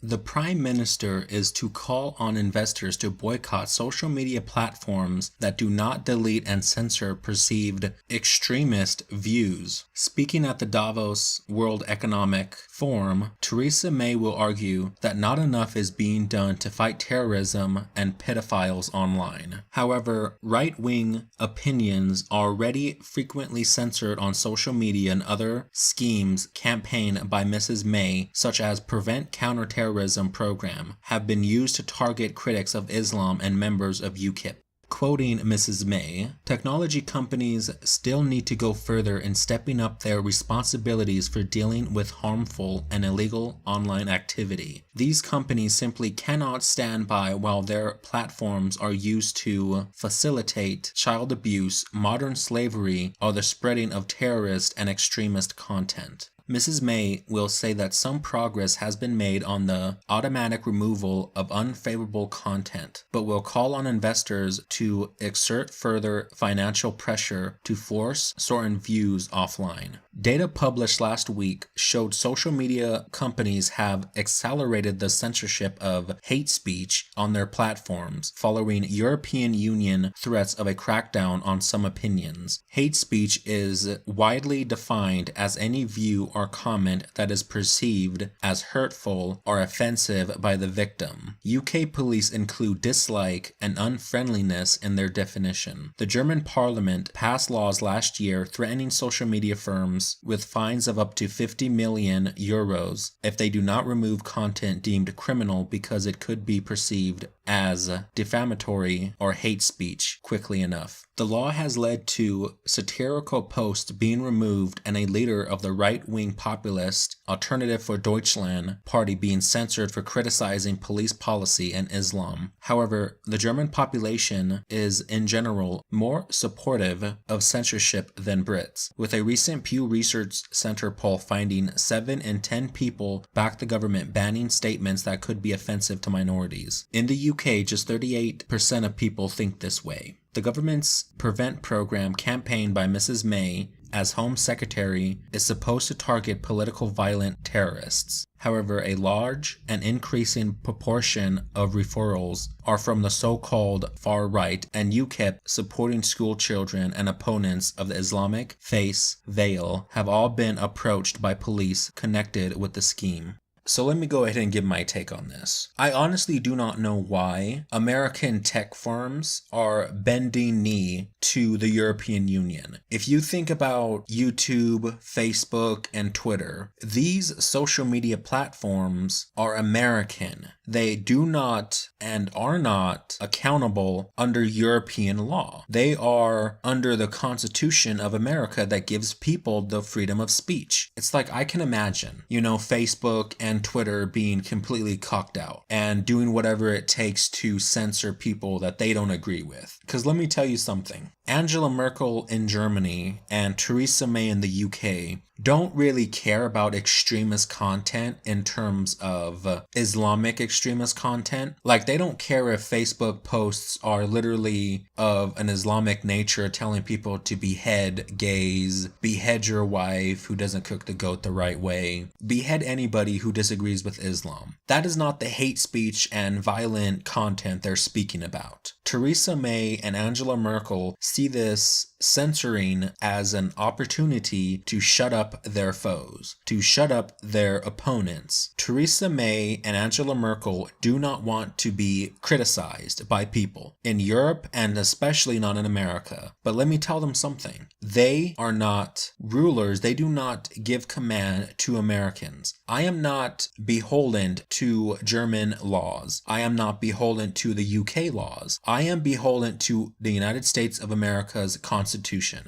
The Prime Minister is to call on investors to boycott social media platforms that do not delete and censor perceived extremist views. Speaking at the Davos World Economic Forum, Theresa May will argue that not enough is being done to fight terrorism and pedophiles online. However, right-wing opinions are already frequently censored on social media, and other schemes campaigned by Mrs. May, such as Prevent Counterterrorism program, have been used to target critics of Islam and members of UKIP. Quoting Mrs. May, technology companies still need to go further in stepping up their responsibilities for dealing with harmful and illegal online activity. These companies simply cannot stand by while their platforms are used to facilitate child abuse, modern slavery, or the spreading of terrorist and extremist content. Mrs. May will say that some progress has been made on the automatic removal of unfavorable content, but will call on investors to exert further financial pressure to force certain views offline. Data published last week showed social media companies have accelerated the censorship of hate speech on their platforms, following European Union threats of a crackdown on some opinions. Hate speech is widely defined as any view or comment that is perceived as hurtful or offensive by the victim. UK police include dislike and unfriendliness in their definition. The German parliament passed laws last year threatening social media firms with fines of up to 50 million euros if they do not remove content deemed criminal because it could be perceived as defamatory or hate speech quickly enough. The law has led to satirical posts being removed and a leader of the right-wing populist Alternative for Deutschland party being censored for criticizing police policy and Islam. However, the German population is in general more supportive of censorship than Brits, with a recent Pew Research Center poll finding 7 in 10 people back the government banning statements that could be offensive to minorities. In the UK, just 38% of people think this way. The government's Prevent program, campaigned by Mrs. May as Home Secretary, is supposed to target political violent terrorists. However, a large and increasing proportion of referrals are from the so-called far right and UKIP supporting school children and opponents of the Islamic faith veil have all been approached by police connected with the scheme. So let me go ahead and give my take on this. I honestly do not know why American tech firms are bending knee to the European Union. If you think about YouTube, Facebook, and Twitter, these social media platforms are American. They do not and are not accountable under European law. They are under the Constitution of America that gives people the freedom of speech. It's like, I can imagine, Facebook and Twitter being completely cocked out and doing whatever it takes to censor people that they don't agree with. Because let me tell you something. Angela Merkel in Germany and Theresa May in the UK don't really care about extremist content in terms of Islamic extremist content. Like, they don't care if Facebook posts are literally of an Islamic nature, telling people to behead gays, behead your wife who doesn't cook the goat the right way, behead anybody who disagrees with Islam. That is not the hate speech and violent content they're speaking about. Theresa May and Angela Merkel see this censoring as an opportunity to shut up their foes, to shut up their opponents. Theresa May and Angela Merkel do not want to be criticized by people in Europe and especially not in America. But let me tell them something. They are not rulers. They do not give command to Americans. I am not beholden to German laws. I am not beholden to the UK laws. I am beholden to the United States of America's Constitution.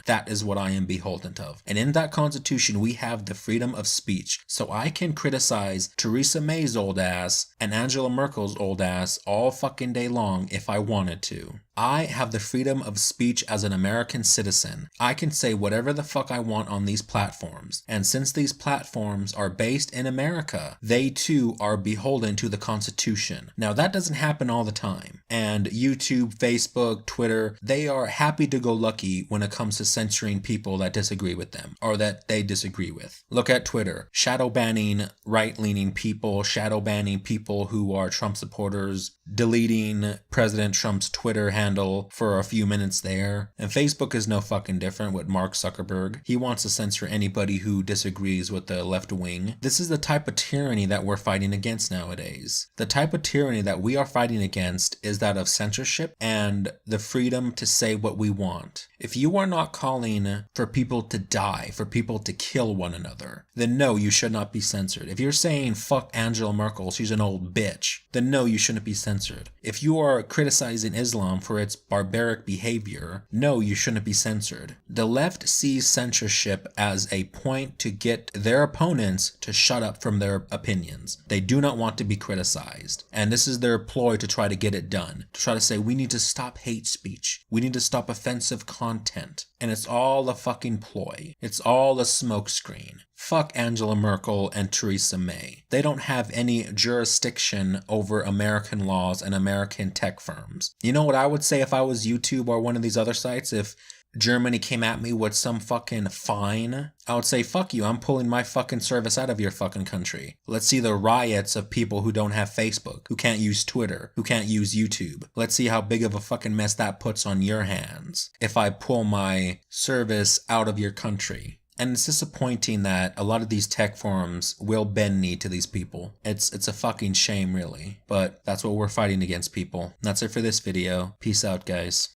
That is what I am beholden of. And in that Constitution, we have the freedom of speech. So I can criticize Theresa May's old ass and Angela Merkel's old ass all fucking day long if I wanted to. I have the freedom of speech as an American citizen. I can say whatever the fuck I want on these platforms. And since these platforms are based in America, they too are beholden to the Constitution. Now that doesn't happen all the time. And YouTube, Facebook, Twitter, they are happy-go-lucky when it comes to censoring people that disagree with them or that they disagree with. Look at Twitter, shadow banning right-leaning people, shadow banning people who are Trump supporters, deleting President Trump's Twitter handle for a few minutes there. And Facebook is no fucking different with Mark Zuckerberg. He wants to censor anybody who disagrees with the left wing. This is the type of tyranny that we're fighting against nowadays. The type of tyranny that we are fighting against is that of censorship and the freedom to say what we want. If you are not calling for people to die, for people to kill one another, then no, you should not be censored. If you're saying fuck Angela Merkel, she's an old bitch, then no, you shouldn't be censored. If you are criticizing Islam for its barbaric behavior, no, you shouldn't be censored. The left sees censorship as a point to get their opponents to shut up from their opinions. They do not want to be criticized. And this is their ploy to try to get it done. To try to say, we need to stop hate speech. We need to stop offensive content. And it's all a fucking ploy. It's all a smokescreen. Fuck Angela Merkel and Theresa May. They don't have any jurisdiction over American laws and American tech firms. You know what I would say if I was YouTube or one of these other sites? If Germany came at me with some fucking fine, I would say, fuck you, I'm pulling my fucking service out of your fucking country. Let's see the riots of people who don't have Facebook, who can't use Twitter, who can't use YouTube. Let's see how big of a fucking mess that puts on your hands if I pull my service out of your country. And it's disappointing that a lot of these tech forums will bend knee to these people. It's a fucking shame, really. But that's what we're fighting against, people. That's it for this video. Peace out, guys.